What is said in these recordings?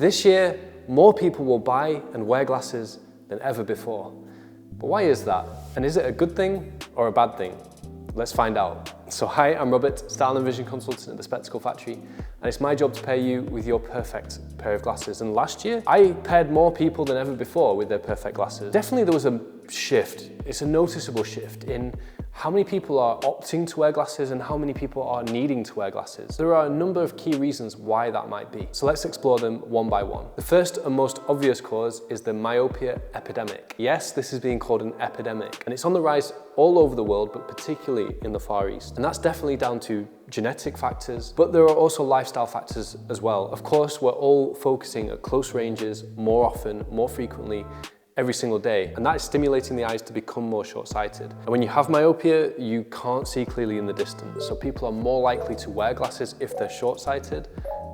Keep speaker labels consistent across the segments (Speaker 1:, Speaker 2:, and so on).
Speaker 1: This year, more people will buy and wear glasses than ever before. But why is that? And is it a good thing or a bad thing? Let's find out. So hi, I'm Robert, Style and Vision Consultant at the Spectacle Factory, and it's my job to pair you with your perfect pair of glasses. And last year, I paired more people than ever before with their perfect glasses. Definitely there was a shift. It's a noticeable shift in how many people are opting to wear glasses and how many people are needing to wear glasses. There are a number of key reasons why that might be. So let's explore them one by one. The first and most obvious cause is the myopia epidemic. Yes, this is being called an epidemic, and it's on the rise all over the world, but particularly in the Far East. And that's definitely down to genetic factors, but there are also lifestyle factors as well. Of course, we're all focusing at close ranges more often, more frequently, every single day, and that is stimulating the eyes to become more short-sighted. And when you have myopia, you can't see clearly in the distance, so people are more likely to wear glasses if they're short-sighted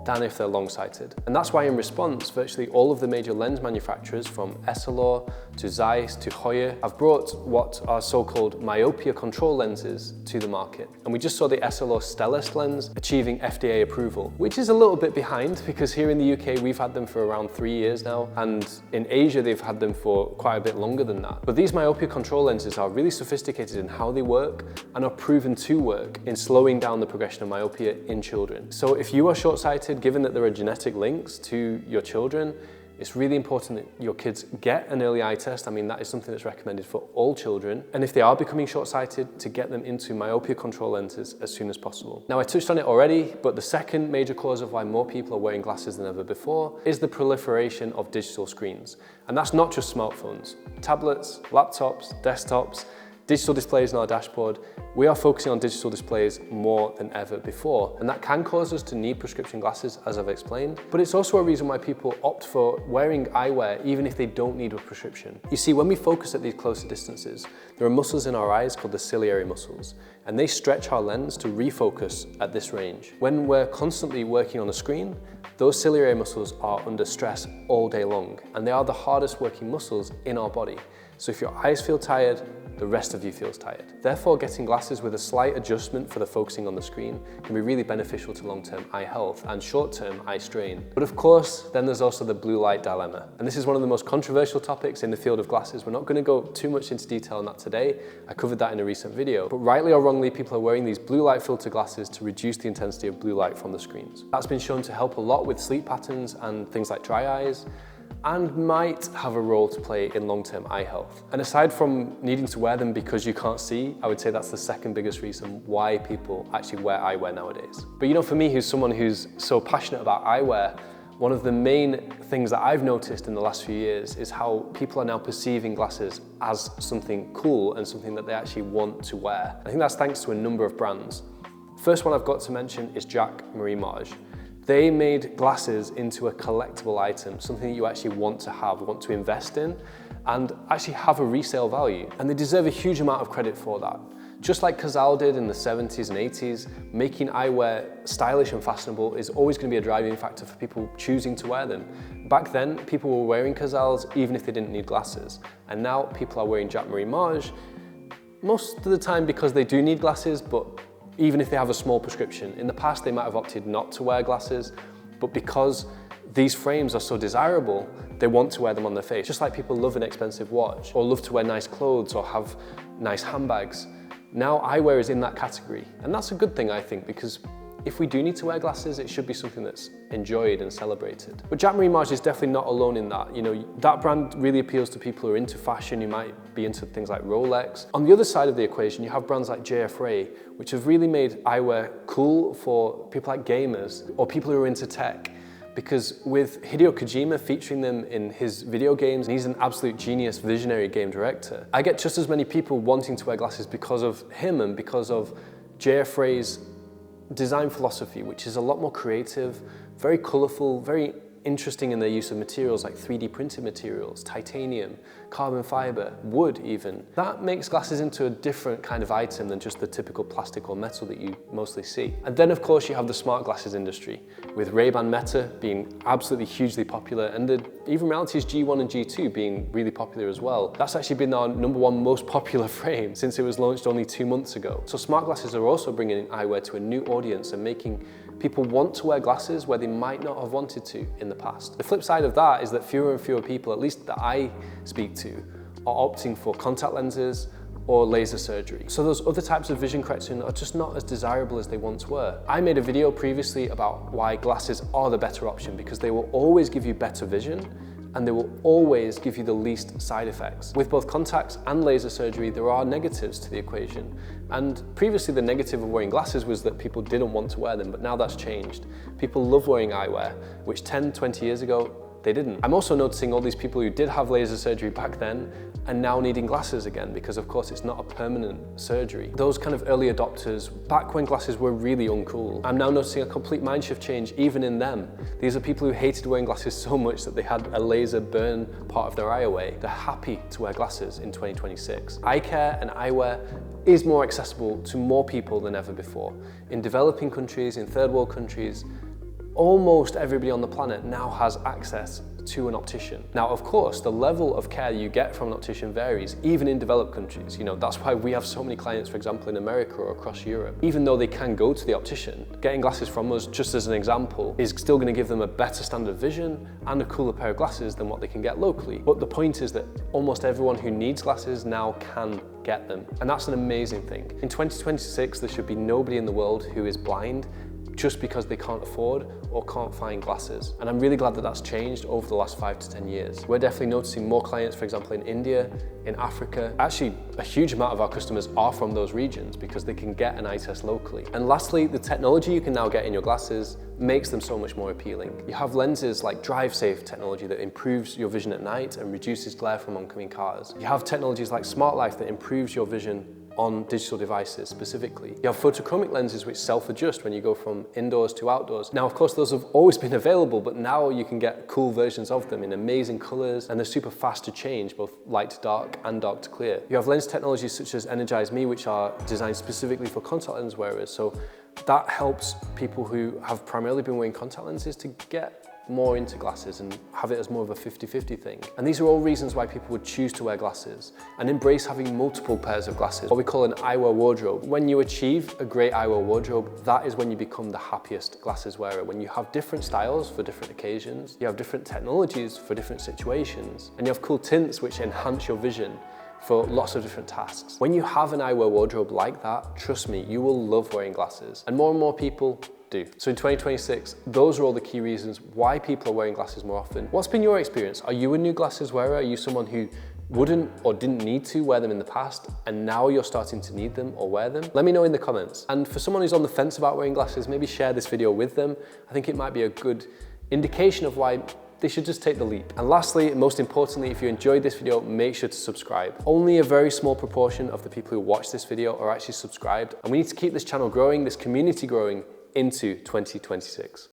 Speaker 1: than if they're long-sighted. And that's why in response, virtually all of the major lens manufacturers from Essilor to Zeiss to Hoyer have brought what are so-called myopia control lenses to the market. And we just saw the Essilor Stellest lens achieving FDA approval, which is a little bit behind because here in the UK, we've had them for around 3 years now. And in Asia, they've had them for quite a bit longer than that. But these myopia control lenses are really sophisticated in how they work and are proven to work in slowing down the progression of myopia in children. So if you are short-sighted, given that there are genetic links to your children, it's really important that your kids get an early eye test. I mean, that is something that's recommended for all children. And if they are becoming short-sighted, to get them into myopia control lenses as soon as possible. Now, I touched on it already, but the second major cause of why more people are wearing glasses than ever before is the proliferation of digital screens. And that's not just smartphones. Tablets, laptops, desktops, digital displays on our dashboard. We are focusing on digital displays more than ever before, and that can cause us to need prescription glasses, as I've explained, but it's also a reason why people opt for wearing eyewear even if they don't need a prescription. You see, when we focus at these closer distances, there are muscles in our eyes called the ciliary muscles, and they stretch our lens to refocus at this range. When we're constantly working on a screen, those ciliary muscles are under stress all day long, and they are the hardest working muscles in our body. So if your eyes feel tired, the rest of you feels tired. Therefore, getting glasses with a slight adjustment for the focusing on the screen can be really beneficial to long-term eye health and short-term eye strain. But of course, then there's also the blue light dilemma. And this is one of the most controversial topics in the field of glasses. We're not going to go too much into detail on that today. I covered that in a recent video. But rightly or wrongly, people are wearing these blue light filter glasses to reduce the intensity of blue light from the screens. That's been shown to help a lot with sleep patterns and things like dry eyes, and might have a role to play in long-term eye health. And aside from needing to wear them because you can't see, I would say that's the second biggest reason why people actually wear eyewear nowadays. But you know, for me, who's someone who's so passionate about eyewear, one of the main things that I've noticed in the last few years is how people are now perceiving glasses as something cool and something that they actually want to wear. I think that's thanks to a number of brands. First one I've got to mention is Jacques-Marie Marge. They made glasses into a collectible item, something that you actually want to have, want to invest in, and actually have a resale value. And they deserve a huge amount of credit for that. Just like Cazal did in the 70s and 80s, making eyewear stylish and fashionable is always going to be a driving factor for people choosing to wear them. Back then, people were wearing Cazals even if they didn't need glasses. And now people are wearing Jacques-Marie Marge, most of the time because they do need glasses, but even if they have a small prescription. In the past, they might have opted not to wear glasses, but because these frames are so desirable, they want to wear them on their face. Just like people love an expensive watch, or love to wear nice clothes, or have nice handbags. Now eyewear is in that category. And that's a good thing, I think, because if we do need to wear glasses, it should be something that's enjoyed and celebrated. But Jacques-Marie Marge is definitely not alone in that. You know, that brand really appeals to people who are into fashion, who might be into things like Rolex. On the other side of the equation, you have brands like JF Ray, which have really made eyewear cool for people like gamers or people who are into tech. Because with Hideo Kojima featuring them in his video games, and he's an absolute genius, visionary game director, I get just as many people wanting to wear glasses because of him and because of JF Ray's design philosophy, which is a lot more creative, very colorful, very interesting in their use of materials like 3D printed materials, titanium, carbon fiber, wood even. That makes glasses into a different kind of item than just the typical plastic or metal that you mostly see. And then of course you have the smart glasses industry, with Ray-Ban Meta being absolutely hugely popular, and even Reality's G1 and G2 being really popular as well. That's actually been our #1 most popular frame since it was launched only 2 months ago. So smart glasses are also bringing eyewear to a new audience and making People want to wear glasses where they might not have wanted to in the past. The flip side of that is that fewer and fewer people, at least that I speak to, are opting for contact lenses or laser surgery. So those other types of vision correction are just not as desirable as they once were. I made a video previously about why glasses are the better option because they will always give you better vision and they will always give you the least side effects. With both contacts and laser surgery, there are negatives to the equation. And previously the negative of wearing glasses was that people didn't want to wear them, but now that's changed. People love wearing eyewear, which 10, 20 years ago, they didn't. I'm also noticing all these people who did have laser surgery back then and now needing glasses again because of course it's not a permanent surgery. Those kind of early adopters, back when glasses were really uncool, I'm now noticing a complete mind shift change even in them. These are people who hated wearing glasses so much that they had a laser burn part of their eye away. They're happy to wear glasses in 2026. Eye care and eyewear is more accessible to more people than ever before. In developing countries, in third world countries, almost everybody on the planet now has access to an optician. Now, of course, the level of care you get from an optician varies, even in developed countries. You know, that's why we have so many clients, for example, in America or across Europe. Even though they can go to the optician, getting glasses from us, just as an example, is still going to give them a better standard of vision and a cooler pair of glasses than what they can get locally. But the point is that almost everyone who needs glasses now can get them. And that's an amazing thing. In 2026, there should be nobody in the world who is blind just because they can't afford or can't find glasses. And I'm really glad that that's changed over the last 5 to 10 years. We're definitely noticing more clients, for example, in India, in Africa. Actually, a huge amount of our customers are from those regions because they can get an eye test locally. And lastly, the technology you can now get in your glasses makes them so much more appealing. You have lenses like drive-safe technology that improves your vision at night and reduces glare from oncoming cars. You have technologies like smart life that improves your vision on digital devices specifically. You have photochromic lenses which self-adjust when you go from indoors to outdoors. Now, of course, those have always been available, but now you can get cool versions of them in amazing colors, and they're super fast to change, both light to dark and dark to clear. You have lens technologies such as Energize Me, which are designed specifically for contact lens wearers. So that helps people who have primarily been wearing contact lenses to get more into glasses and have it as more of a 50-50 thing. And these are all reasons why people would choose to wear glasses and embrace having multiple pairs of glasses, what we call an eyewear wardrobe. When you achieve a great eyewear wardrobe, that is when you become the happiest glasses wearer. When you have different styles for different occasions, you have different technologies for different situations, and you have cool tints which enhance your vision for lots of different tasks. When you have an eyewear wardrobe like that, trust me, you will love wearing glasses. And more people do. So in 2026, those are all the key reasons why people are wearing glasses more often. What's been your experience? Are you a new glasses wearer? Are you someone who wouldn't or didn't need to wear them in the past and now you're starting to need them or wear them? Let me know in the comments. And for someone who's on the fence about wearing glasses, maybe share this video with them. I think it might be a good indication of why they should just take the leap. And lastly, and most importantly, if you enjoyed this video, make sure to subscribe. Only a very small proportion of the people who watch this video are actually subscribed, and we need to keep this channel growing, this community growing into 2026.